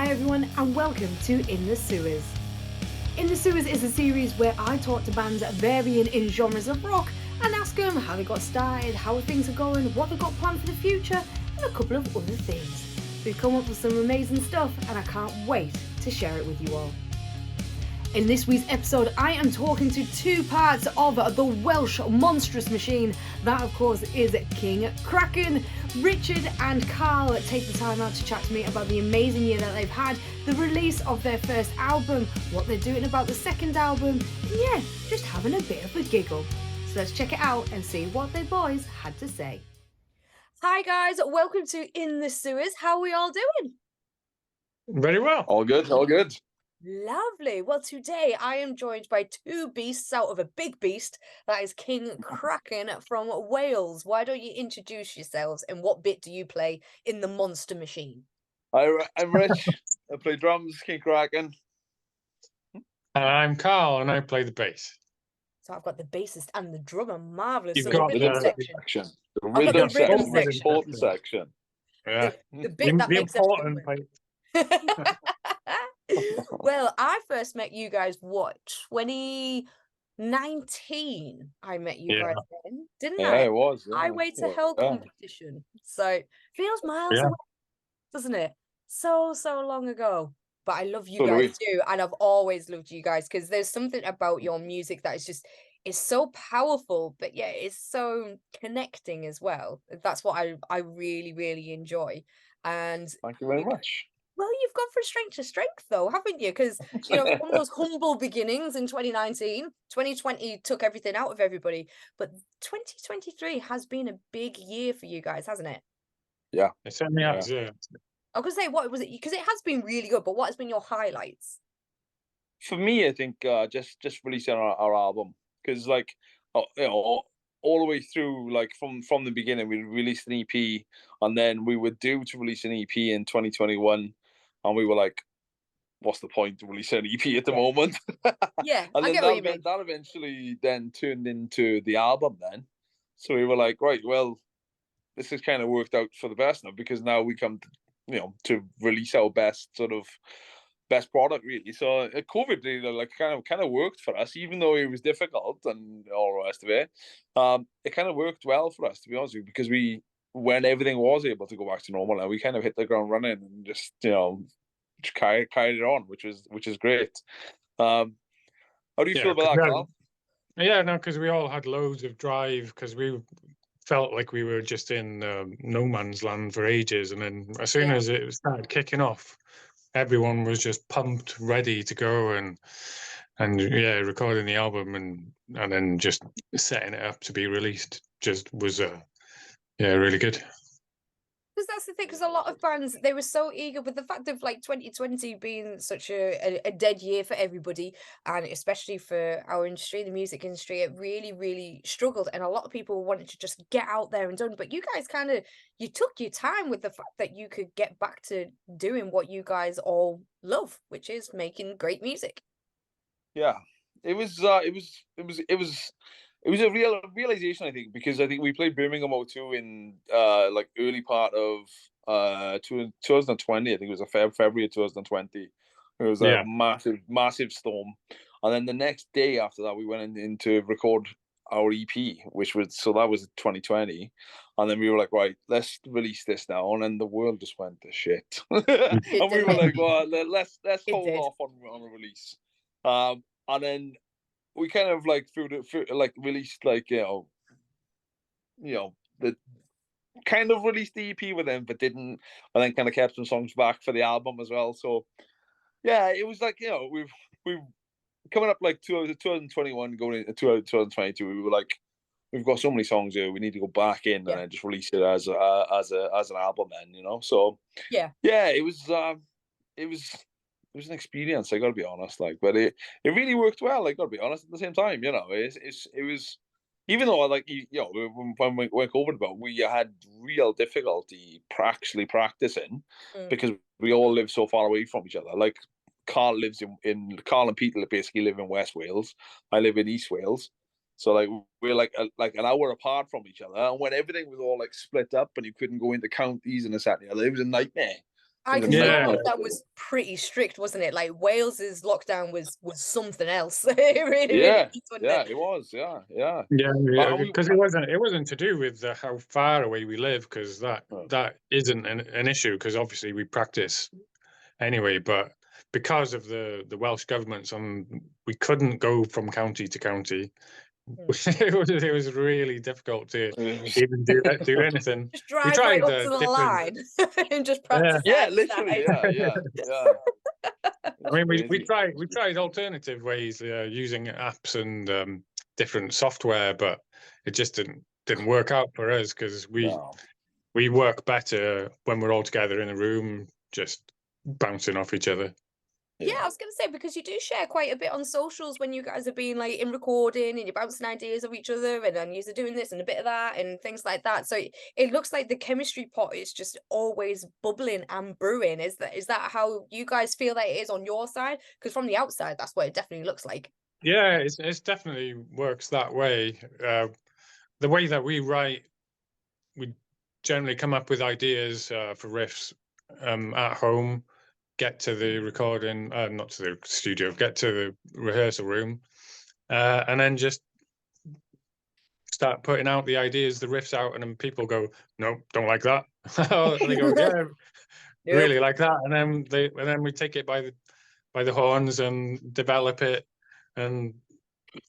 Hi everyone and welcome to In the Sewers. In the Sewers is a series where I talk to bands varying in genres of rock and ask them how they got started, how things are going, what they've got planned for the future and a couple of other things. We've come up with some amazing stuff and I can't wait to share it with you all. In this week's episode, I am talking to two parts of the Welsh monstrous machine. That, of course, is King Kraken. Richard and Karl take the time out to chat to me about the amazing year that they've had, the release of their first album, what they're doing about the second album, and yeah, just having a bit of a giggle. So let's check it out and see what their boys had to say. Hi guys, welcome to In the Sewers. How are we all doing? Very well. All good, all good. Lovely. Well, today I am joined by two beasts out of a big beast. That is King Kraken from Wales. Why don't you introduce yourselves and what bit do you play in the monster machine? I'm Rich. I play drums, King Kraken. And I'm Karl, and I play the bass. So I've got the bassist and the drummer. Marvellous. You've So got the the rhythm section. The I've got the rhythm section, rhythm the section. important section. Yeah. The bit that the makes important everything bit. work. Well, I first met you guys, what, 2019? I met you guys then, didn't I? Yeah, it was. Yeah. Highway to Hell competition. So feels miles away, doesn't it? So long ago. But I love you guys too, and I've always loved you guys because there's something about your music that is just it's so powerful, but yeah, it's so connecting as well. That's what I really enjoy. And Thank you very much. well, you've gone from strength to strength, though, haven't you? Because, you know, from those humble beginnings in 2019, 2020 took everything out of everybody. But 2023 has been a big year for you guys, hasn't it? Yeah. It certainly has, yeah. I was going to say, what was it? Because it has been really good, but what has been your highlights? For me, I think just releasing our album. Because, like, you know, all the way through, like, from the beginning, we released an EP. And then we were due to release an EP in 2021. And we were like, what's the point of releasing an EP at the moment? Yeah, and I then get what you mean. that eventually then turned into the album then. So we were like, right, well, this has kind of worked out for the best now because now we come to, you know, to release our best product really. So COVID really like kind of worked for us, even though it was difficult and all the rest of it. It kind of worked well for us, to be honest with you, because when everything was able to go back to normal, and we kind of hit the ground running and just, you know, carried it on, which is great. How do you feel about that, Carl? Yeah, no, because we all had loads of drive because we felt like we were just in no man's land for ages, and then as soon as it started kicking off, everyone was just pumped, ready to go, and yeah, recording the album and then just setting it up to be released just was really good. Because that's the thing, because a lot of bands, they were so eager with the fact of like 2020 being such a dead year for everybody, and especially for our industry, the music industry, it really struggled. And a lot of people wanted to just get out there and done. But you guys you took your time with the fact that you could get back to doing what you guys all love, which is making great music. Yeah, it was a real realization, I think, because I think we played Birmingham O2 in like early part of 2020. I think it was February of 2020. It was a massive storm, and then the next day after that, we went in to record our EP, that was 2020, and then we were like, right, let's release this now, and then the world just went to shit, and we were like, well, let's hold off on a release, and then we kind of like released like you know the kind of released the EP with them, but didn't, and then kind of kept some songs back for the album as well. So yeah, it was like, you know, we've coming up like 2021 going into 2022. We were like, we've got so many songs here, we need to go back in and then just release it as an album then, you know. So yeah, it was an experience, I gotta be honest, like, but it really worked well, I gotta be honest. At the same time, you know, it was, even though like, you know, when COVID about, we had real difficulty actually practicing because we all live so far away from each other. Like Carl and Peter basically live in West Wales. I live in East Wales. So like we're like an hour apart from each other, and when everything was all like split up and you couldn't go into counties and this that and the other, it was a nightmare. Because your Yeah. lockdown was pretty strict, wasn't it? Like Wales's lockdown was something else. It really was, wasn't it? It was. Yeah. Because it wasn't to do with how far away we live, because that isn't an issue, because obviously we practice anyway. But because of the Welsh government, we couldn't go from county to county. It was really difficult to even do anything. Just drive right up to the line and just practice. Yeah, literally. Yeah. I mean, we tried alternative ways, using apps and different software, but it just didn't work out for us, because we work better when we're all together in a room, just bouncing off each other. Yeah, I was going to say, because you do share quite a bit on socials when you guys are being like in recording and you're bouncing ideas of each other, and then you're doing this and a bit of that and things like that. So it looks like the chemistry pot is just always bubbling and brewing. Is that how you guys feel that it is on your side? Because from the outside, that's what it definitely looks like. Yeah, it's definitely works that way. The way that we write, we generally come up with ideas for riffs at home, get to the recording, not to the studio, get to the rehearsal room, and then just start putting out the ideas, the riffs out, and then people go, no, don't like that. They go, yeah, really like that, and then we take it by the horns and develop it, and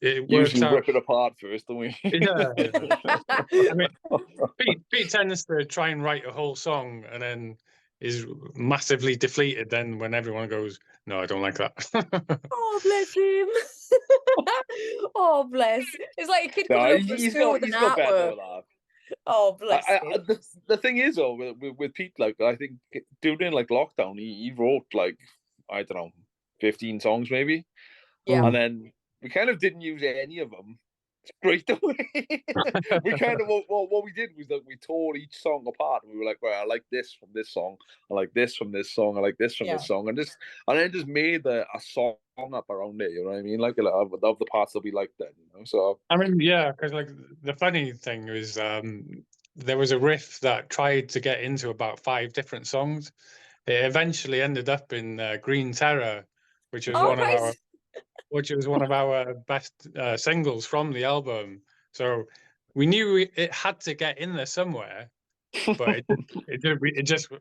it works usually out. Rip it apart first, don't we? Yeah. I mean, Pete tends to try and write a whole song and then is massively deflated then when everyone goes, no, I don't like that. Oh, bless him. Oh, bless. It's like a kid coming up from school with an artwork. Oh, bless him. The thing is, though, with Pete, like, I think during like lockdown, he wrote like, I don't know, 15 songs maybe. Yeah. And then we kind of didn't use any of them straight away. We kind of, what we did was that we tore each song apart. And we were like, well, I like this from this song. I like this from this song. I like this from this song. And then just made a song up around it, you know what I mean? Like, of the parts that we liked then, you know? So, I mean, yeah, because like the funny thing is, there was a riff that tried to get into about 5 different songs. It eventually ended up in Green Terror, which was one of our best singles from the album. So we knew it had to get in there somewhere, but it just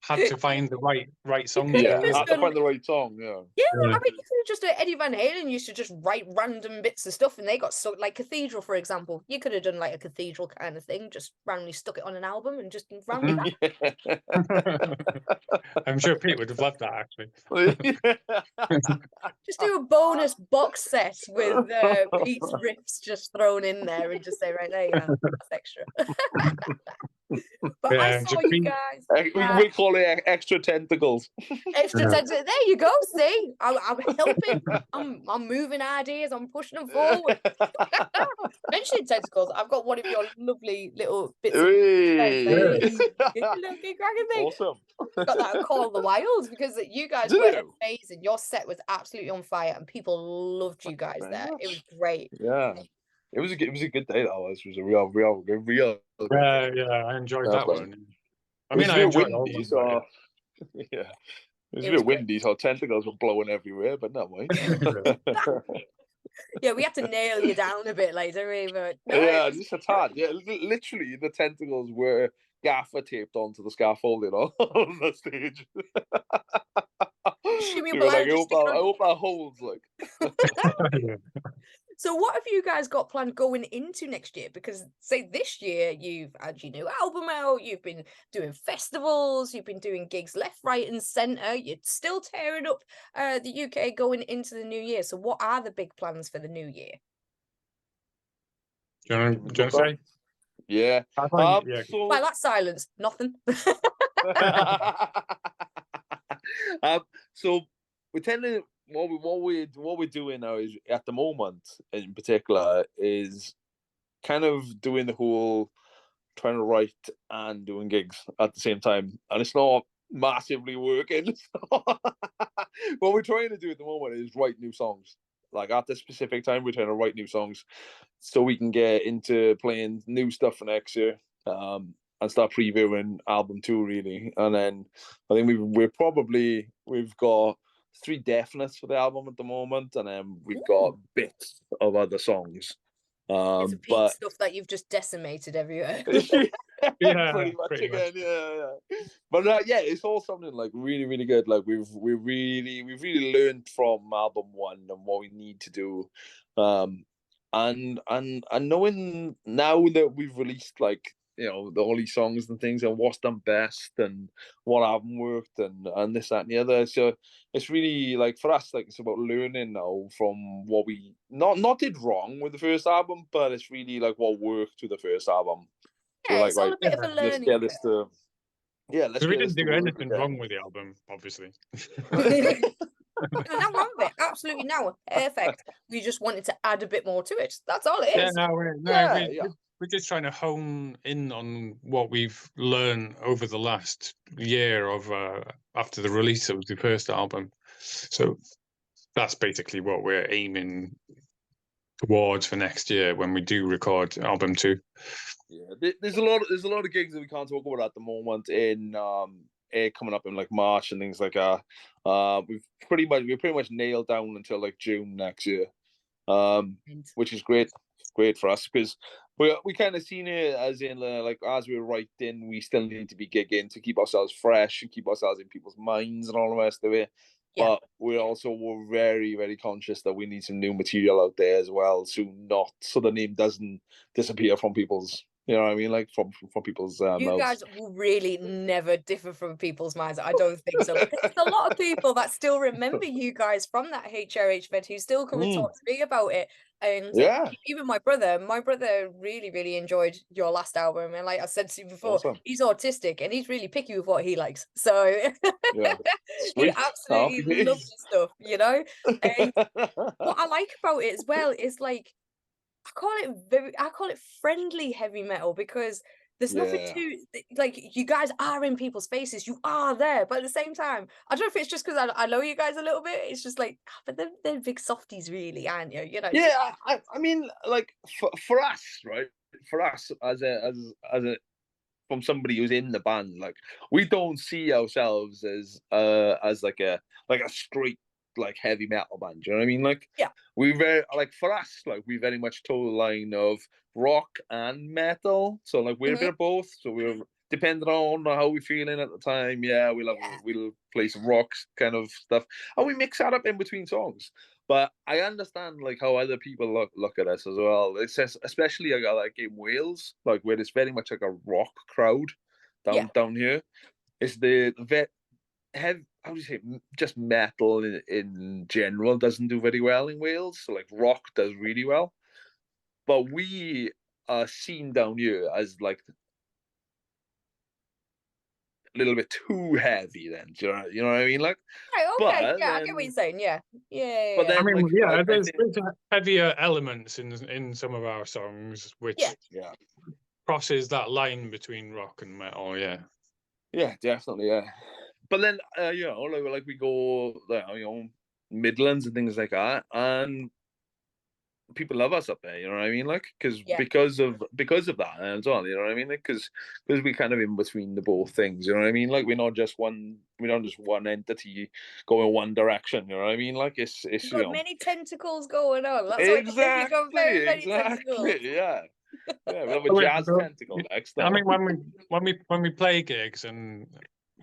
had to find the right song. Yeah, had to find the right song. Yeah. I mean, you could have just Eddie Van Halen used to just write random bits of stuff, and they got so like Cathedral, for example. You could have done like a Cathedral kind of thing, just randomly stuck it on an album and just ran with that. I'm sure Pete would have loved that, actually. Just do a bonus box set with Pete's riffs just thrown in there and just say, right, there you go, that's extra. But I saw you guys. We call it extra tentacles. Extra tentacles. There you go. See, I'm helping. I'm moving ideas. I'm pushing them forward. Mentioning tentacles, I've got one of your lovely little bits of King Kraken thing. Awesome. Got that on Call of the Wilds, because you guys were amazing. Your set was absolutely on fire, and people loved you guys there. It was great. Yeah. It was a good day. That was a real. Yeah, I enjoyed that one. I mean, I enjoyed all of them. So, yeah, it was a bit windy, so tentacles were blowing everywhere, but not way. Yeah, we had to nail you down a bit later, but yeah, just a tad. Yeah, literally, the tentacles were gaffer taped onto the scaffolding on the stage. I hope that holds. Like. So what have you guys got planned going into next year? Because say this year you've had your new album out, you've been doing festivals, you've been doing gigs left, right and centre, you're still tearing up the UK going into the new year. So what are the big plans for the new year? Do you want to say? Yeah. Well, that silence, nothing. So we tend to what we're doing now is at the moment in particular is kind of doing the whole trying to write and doing gigs at the same time, and it's not massively working. What we're trying to do at the moment is write new songs. Like at this specific time, we're trying to write new songs so we can get into playing new stuff for next year. start previewing album 2 really. And then I think we've got 3 definites for the album at the moment, and then we've got bits of other songs. It's a Pete But stuff that you've just decimated everywhere. Yeah, pretty much pretty again, much. yeah. But yeah, it's all something like really, really good. Like we've really learned from album 1 and what we need to do, and knowing now that we've released like all these songs and things, and what's done best and what haven't worked, and this, that, and the other. So it's really like for us, like it's about learning now from what we not did wrong with the first album, but it's really like what worked with the first album. So Yeah, like, it's all right, a bit of a let's learning get this to let's Because we get this didn't to do work anything again. wrong with the album, obviously. curve. Nothing wrong with it. Absolutely no. Perfect. We just wanted to add a bit more to it. That's all it Yeah, is. we're just trying to hone in on what we've learned over the last year of after the release of the first album. So that's basically what we're aiming towards for next year when we do record album 2. Yeah, there's a lot of gigs that we can't talk about at the moment in coming up in like March and things like that. We're pretty much nailed down until like June next year, which is great. It's great for us because we kind of seen it as in like as we're writing, we still need to be gigging to keep ourselves fresh and keep ourselves in people's minds and all the rest of it. Yeah. But we're very, very conscious that we need some new material out there as well, so the name doesn't disappear from people's, you know what I mean, like from people's You mouths. guys will really never differ from people's minds. I don't think so. Because there's a lot of people that still remember you guys from that HRH event who still come and talk to me about it. And Yeah, even my brother really, really enjoyed your last album. And like I said to you before, awesome. he's autistic and he's really picky with what he likes. So Yeah, he sweet. absolutely loves the stuff, you know? And what I like about it as well is like, I call it friendly heavy metal because there's nothing Yeah. too like you guys are in people's faces, you are there, but at the same time, I don't know if it's just because I know you guys a little bit. It's just like, but they're big softies, really, aren't you? You know. Yeah, I mean, like for us, right? For us as a from somebody who's in the band, like we don't see ourselves as like a straight like heavy metal band. You know what I mean? Like Yeah. we very like for us, like we very much toe the line of rock and metal. So like we're a bit of both. So we're depending on how we're feeling at the time. Yeah, we'll play some rock kind of stuff, and we mix that up in between songs. But I understand like how other people look at us as well. It says especially like in Wales, like where it's very much like a rock crowd down here. It's the vet have how do you say just metal in general doesn't do very well in Wales. So like rock does really well. But we are seen down here as like a little bit too heavy then. Do you know what I mean? Like Right, okay, but yeah, I then, get what you're saying. Yeah. but I then mean, like yeah, I there's think, heavier elements in some of our songs, which yeah. crosses that line between rock and metal. Yeah. Yeah, definitely, yeah. But then, like we go, Midlands and things like that, and people love us up there. You know what I mean? Like, because of that as well. You know what I mean? Like, because we kind of in between the both things. You know what I mean? Like, we're not just one entity going one direction. You know what I mean? Like, it's You've got many tentacles going on. That's what it is. You've got exactly, very many tentacles. yeah. Yeah, we'll have a jazz tentacle next. I mean, when we play gigs and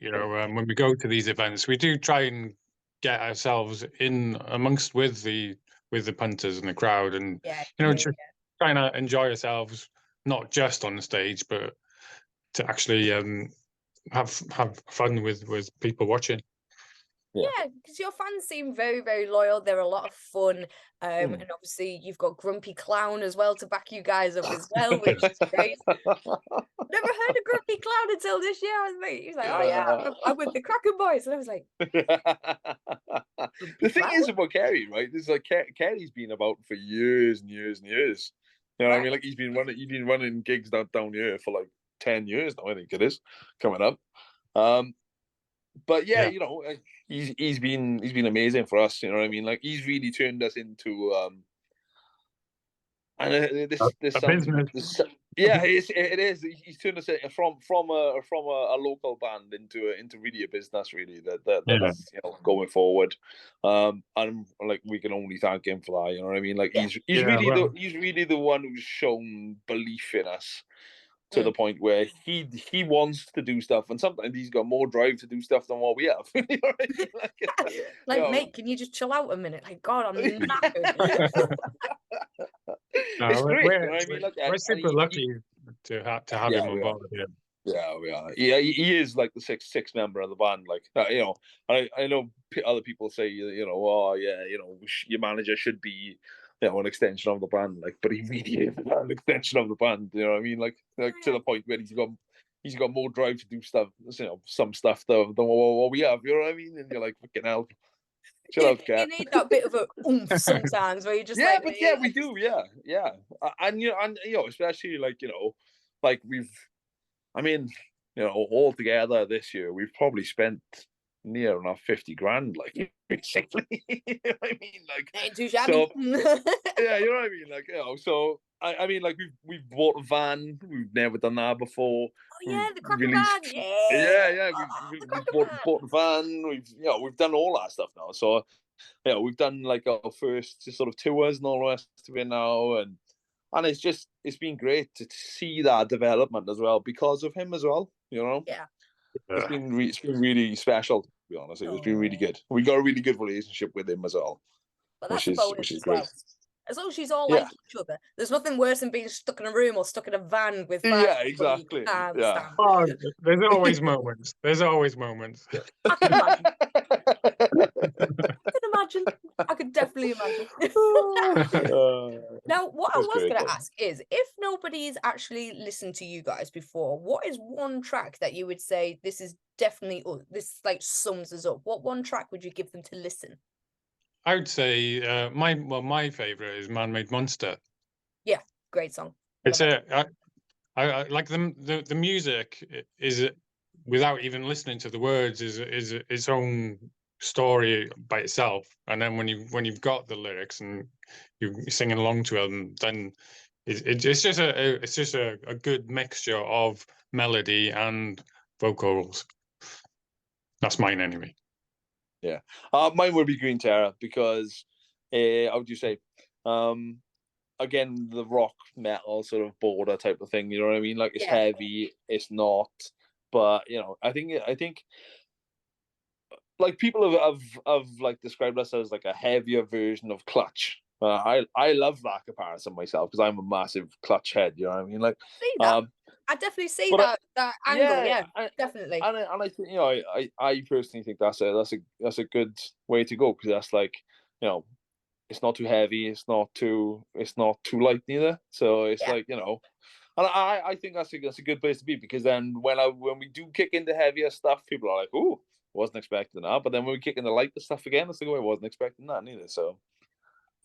when we go to these events, we do try and get ourselves in amongst with the punters and the crowd, and just trying to enjoy ourselves, not just on the stage, but to actually have fun with people watching. Yeah, because your fans seem very, very loyal. They're a lot of fun. And obviously you've got Grumpy Clown as well to back you guys up as well, which is great. Never heard of Grumpy Clown until this year. I was like, he's like, oh yeah, I'm with the Kraken boys. And I was like, the thing is about Kerry, right? This is like Kerry's been about for years and years and years. You know what I mean? Like he's been running gigs down here for like 10 years now, I think it is, coming up. But yeah, he's been amazing for us. You know what I mean? Like he's really turned us into And this A sounds business. yeah, it is. He's turned us from a local band into really a business, really. That's going forward. And like we can only thank him for that. You know what I mean? Like he's really the one who's shown belief in us to the point where he wants to do stuff, and sometimes he's got more drive to do stuff than what we have. You know what I mean? Like, mate, can you just chill out a minute? Like, God, I'm knackered. It's great. We're, You know what I mean? Like, we're super lucky to have him on board here. Yeah, we are. Yeah, he is like the sixth member of the band. Like, I know other people say, oh yeah, your manager should be, an extension of the band. Like, but he really is an extension of the band. You know what I mean? Like to the point where he's got more drive to do stuff, some stuff than what we have. You know what I mean? And you're like, fucking hell. You need that bit of a oomph sometimes where you just we do, yeah. And especially like all together this year we've probably spent near enough 50 grand, like basically. You know what I mean? Like, ain't too shabby. So, yeah, you know what I mean? Like, so I mean, like we've bought a van. We've never done that before. Oh yeah, the Kraken van. Yeah. We've bought the van. We've done all that stuff now. So we've done like our first sort of tours and all the rest of it now, and it's been great to see that development as well because of him as well. Yeah. It's been really special, to be honest. It's been really good. We got a really good relationship with him as well. But that's which is great. Well. As long as she's all like each other, there's nothing worse than being stuck in a room or stuck in a van with five. Yeah, exactly. Yeah. Oh, there's always moments. There's always moments. I can imagine. I could definitely imagine. Now, what I was going to ask is, if nobody's actually listened to you guys before, what is one track that you would say this is definitely this like sums us up? What one track would you give them to listen? I would say my favorite is Man-Made Monster. Yeah, great song. It's I like the music is, without even listening to the words, is its own story by itself. And then when you've got the lyrics and you're singing along to them, then it's just a good mixture of melody and vocals. That's mine anyway. Yeah, mine would be Green Terror because, how would you say, again, the rock metal sort of border type of thing. You know what I mean? Like, it's heavy, it's not, but I think like people have like described us as like a heavier version of Clutch. I love that comparison myself because I'm a massive Clutch head. You know what I mean? Like, see that. I definitely see that angle. Yeah, definitely. And I think I personally think that's a good way to go because that's like it's not too heavy, it's not too light neither. So it's like and I think that's a good place to be because then when we do kick into heavier stuff, people are like, "Ooh, wasn't expecting that." But then when we kick into lighter stuff again, it's like, "Oh, I wasn't expecting that neither." So.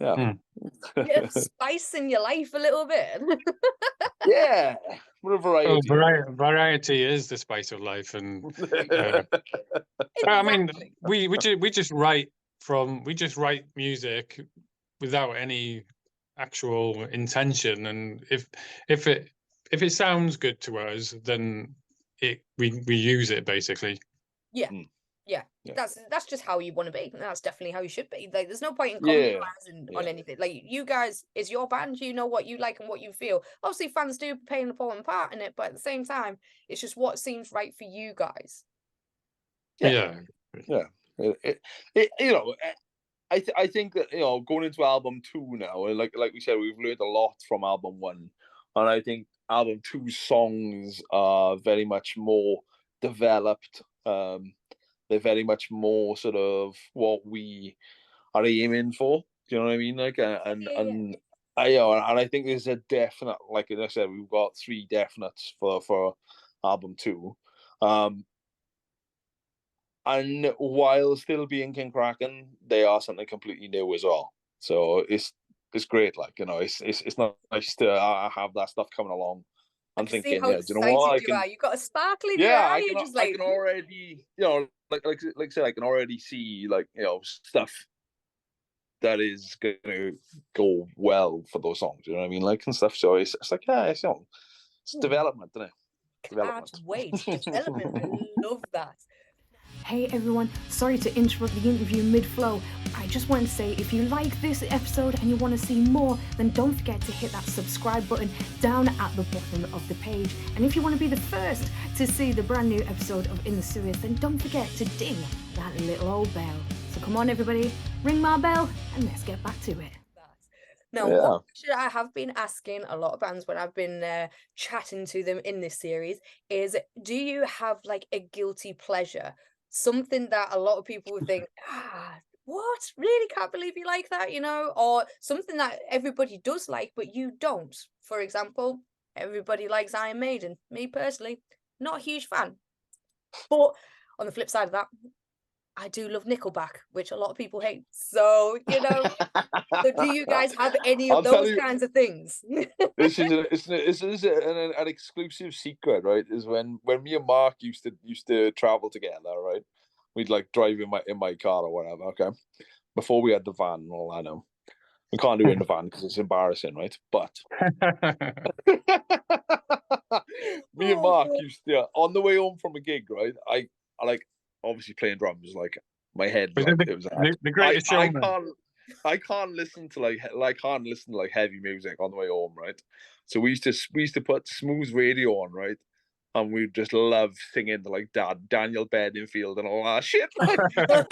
Yeah. Spice in your life a little bit. Yeah. What a variety. Oh, variety is the spice of life, and I mean, we just write music without any actual intention, and if it sounds good to us, then we use it basically. Yeah. Yeah, that's just how you want to be. That's definitely how you should be. Like, there's no point in compromising on anything. Like, you guys, it's your band. You know what you like and what you feel. Obviously, fans do play an important part in it, but at the same time, it's just what seems right for you guys. Yeah. I think that going into album 2 now, like we said, we've learned a lot from album 1, and I think album 2's songs are very much more developed. They're very much more sort of what we are aiming for. Do you know what I mean? Like, and I think there's a definite, like I said, we've got 3 definites for album 2. And while still being King Kraken, they are something completely new as well. So it's great. Like, it's not nice to have that stuff coming along. I'm thinking, do you know what? You got a sparkly eye. I can already, like I said, I can already see stuff that is gonna go well for those songs. You know what I mean, like and stuff. So it's like it's it's development, isn't it? Development. Can't wait. Development. I love that. Hey everyone, sorry to interrupt the interview mid-flow. I just wanted to say if you like this episode and you want to see more, then don't forget to hit that subscribe button down at the bottom of the page. And if you want to be the first to see the brand new episode of In the Sewers, then don't forget to ding that little old bell. So come on everybody, ring my bell and let's get back to it. Now, what should I have been asking a lot of bands when I've been chatting to them in this series is, do you have like a guilty pleasure? Something that a lot of people would think, what? Really can't believe you like that, you know? Or something that everybody does like, but you don't. For example, everybody likes Iron Maiden. Me personally, not a huge fan. But on the flip side of that, I do love Nickelback, which a lot of people hate. So, you know, so do you guys have any of those kinds of things? This is an exclusive secret, right? Is when me and Mark used to travel together, right? We'd like drive in my car or whatever, okay? Before we had the van and all that. Now we can't do it in the van because it's embarrassing, right? But me and Mark used to, on the way home from a gig, right? I like obviously playing drums, like my head. Like, it was the greatest showman. I can't listen to like heavy music on the way home, right? So we used to put smooth radio on, right? And we just love singing to like Daniel Bedingfield and all that shit. Looking at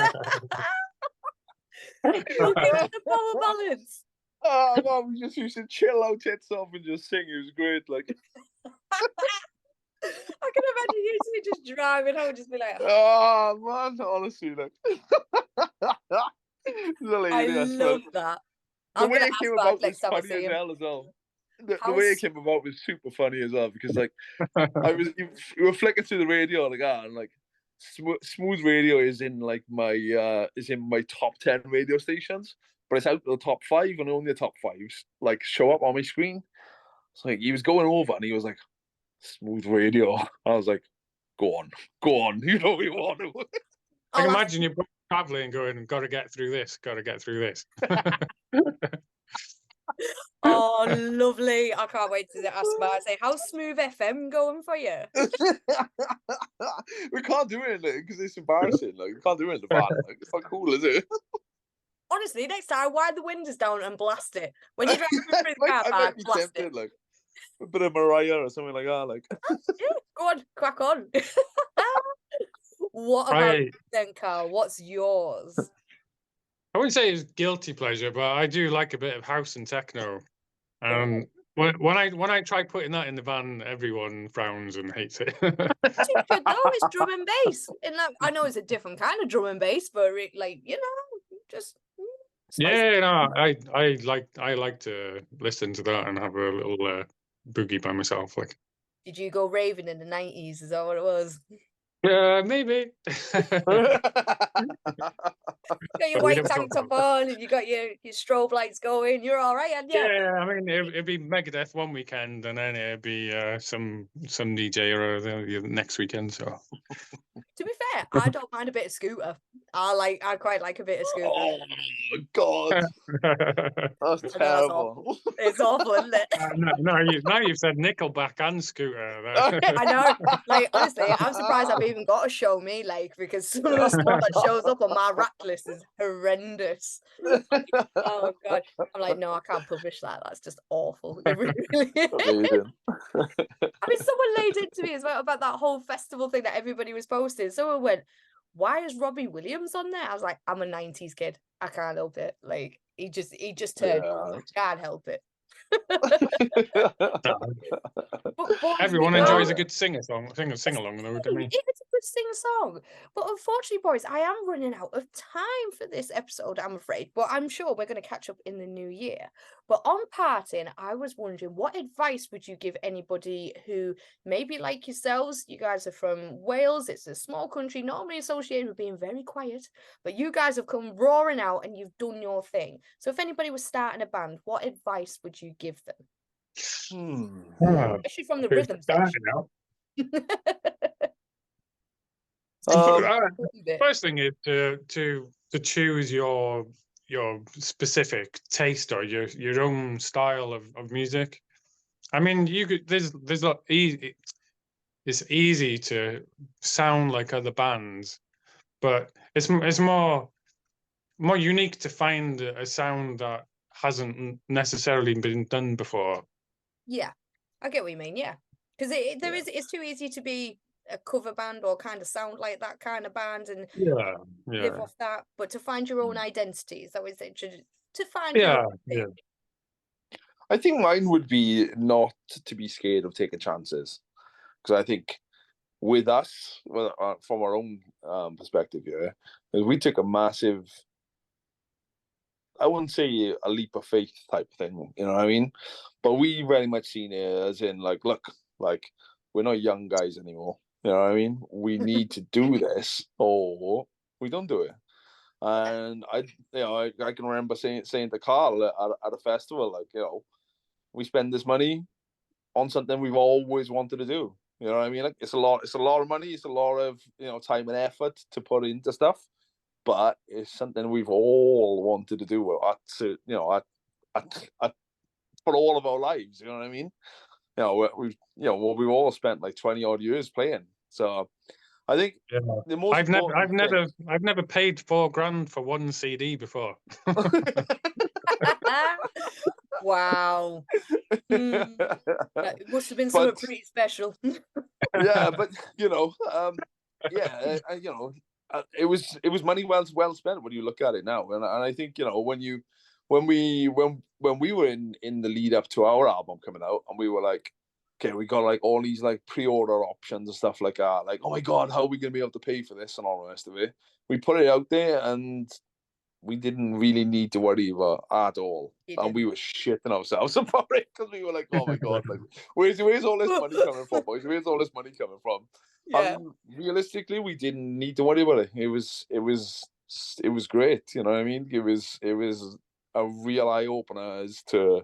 the power ballads. Oh man, we just used to chill out tits off and just sing. It was great, like. I can imagine you two just driving home, just be like, oh man, honestly, like. I love that. The way it came about was funny as well. The way it came about was super funny as well, because like we were flicking through the radio like and like smooth radio is in like my top 10 radio stations, but it's out of the top 5 and only the top 5s like show up on my screen. So like he was going over and he was like, smooth radio. I was like, go on, you know we want to. I can imagine you're traveling going, gotta get through this. Oh, lovely. I can't wait to ask Mark, say, how's Smooth FM going for you? We can't do it because it's embarrassing. Like, we can't do it in the van. Like, it's not cool, is it? Honestly, next time, wind the windows down and blast it. When you're driving through the car park, blast it. Like, a bit of Mariah or something like that. Like, yeah, go on, crack on. What about you then, Carl? What's yours? I wouldn't say it's guilty pleasure, but I do like a bit of house and techno. When I try putting that in the van, everyone frowns and hates it. It's drum and bass. I know it's a different kind of drum and bass, but like, you know, just yeah, no, I like to listen to that and have a little boogie by myself. Like, did you go raving in the 90s? Is that what it was? Maybe. You got your white tank top on and you got your strobe lights going. You're all right, aren't you? Yeah, I mean, it'd be Megadeth one weekend and then it'd be some DJ or the next weekend. So, to be fair, I don't mind a bit of Scooter. I quite like a bit of Scooter. Oh God, that's terrible. It's awful, isn't it? Now you've said Nickelback and Scooter. I know. Like, honestly, I'm surprised I've even got to show me, like, because some of the stuff that shows up on my rack list is horrendous. Oh God, I'm like, no, I can't publish that. That's just awful. It really is. I mean, someone laid into me as well about that whole festival thing that everybody was posting. Someone went, why is Robbie Williams on there? I was like, I'm a 90s kid. I can't help it. Like, he just turned on. I can't help it. Everyone enjoys a good sing along, though, don't they? It is a good sing-song, but unfortunately, boys, I am running out of time for this episode, I'm afraid. But I'm sure we're going to catch up in the new year. But on parting, I was wondering, what advice would you give anybody who maybe like yourselves? You guys are from Wales. It's a small country, normally associated with being very quiet, but you guys have come roaring out and you've done your thing. So if anybody was starting a band, what advice would you give them? Especially from the rhythm section. First thing is to choose your your specific taste or your own style of music. I mean, you could there's a easy. It's easy to sound like other bands, but it's more unique to find a sound that hasn't necessarily been done before. Yeah, I get what you mean. Yeah, because it's too easy to be a cover band or kind of sound like that kind of band and Yeah, live yeah, off that, but to find your own identity is always it. To find your yeah, own yeah. thing. I think mine would be not to be scared of taking chances, because I think with us, from our own perspective here, is we took a massive, I wouldn't say a leap of faith type thing, you know what I mean? But we very much seen it as in like, look, like we're not young guys anymore, you know what I mean? We need to do this or we don't do it. And I can remember saying to Carl at a festival, like, we spend this money on something we've always wanted to do. You know what I mean? Like, it's a lot of money, it's a lot of time and effort to put into stuff, but it's something we've all wanted to do for all of our lives. You know what I mean? We've all spent like 20 odd years playing. So I think the most I've never paid $4,000 for one CD before. Wow. It must have been something pretty special. Yeah, but it was money well spent when you look at it now, and I think when we were in the lead up to our album coming out, and we were like, okay, we got like all these like pre-order options and stuff like that, like, oh my god, how are we gonna be able to pay for this and all the rest of it? We put it out there and we didn't really need to worry about at all. And we were shitting ourselves about it because we were like, oh my god, like where's all this money coming from, boys? Where's all this money coming from? Yeah. And realistically, we didn't need to worry about it. It was great, you know what I mean? It was a real eye opener as to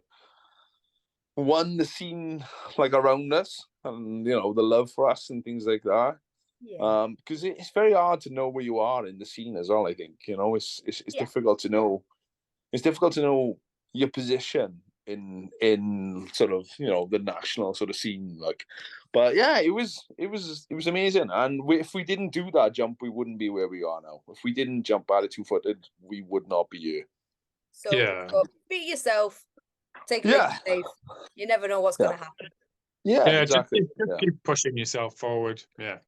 the scene like around us, and the love for us and things like that. Yeah. Because it's very hard to know where you are in the scene as well. I think it's difficult to know. It's difficult to know your position in sort of the national sort of scene. Like, but yeah, it was amazing. And if we didn't do that jump, we wouldn't be where we are now. If we didn't jump at it 2-footed, we would not be here. So beat yourself. Take it safe. You never know what's going to happen. Yeah, exactly. Just keep pushing yourself forward. Yeah.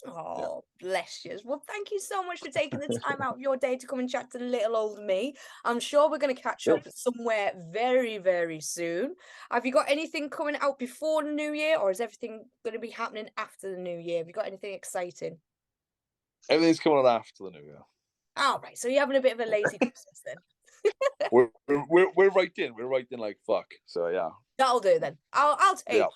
Oh, bless you. Well, thank you so much for taking the time out of your day to come and chat to little old me. I'm sure we're going to catch up somewhere very, very soon. Have you got anything coming out before the new year, or is everything going to be happening after the new year? Have you got anything exciting? Everything's coming out after the new year. All right, so you're having a bit of a lazy Christmas then. we're right in like fuck. So yeah. That'll do then. I'll take that.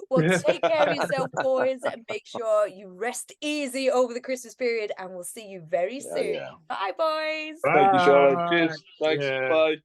Well, take care of yourself, boys, and make sure you rest easy over the Christmas period, and we'll see you very soon. Yeah. Bye, boys. Thank you, Charlotte. Cheers. Thanks. Yeah. Bye.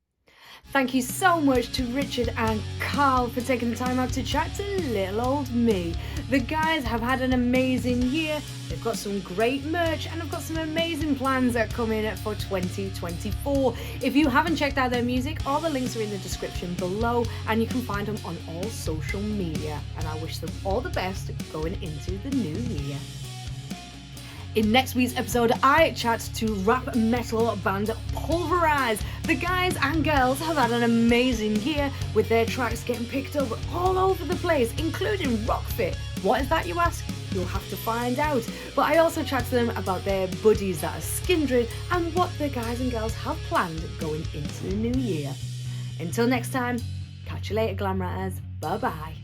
Thank you so much to Richard and Karl for taking the time out to chat to little old me. The guys have had an amazing year. They've got some great merch and have got some amazing plans that are coming for 2024. If you haven't checked out their music, all the links are in the description below, and you can find them on all social media. And I wish them all the best going into the new year. In next week's episode, I chat to rap metal band Pulverize. The guys and girls have had an amazing year, with their tracks getting picked up all over the place, including Rockfit. What is that, you ask? You'll have to find out. But I also chat to them about their buddies that are Skindred and what the guys and girls have planned going into the new year. Until next time, catch you later, Glamratters. Bye-bye.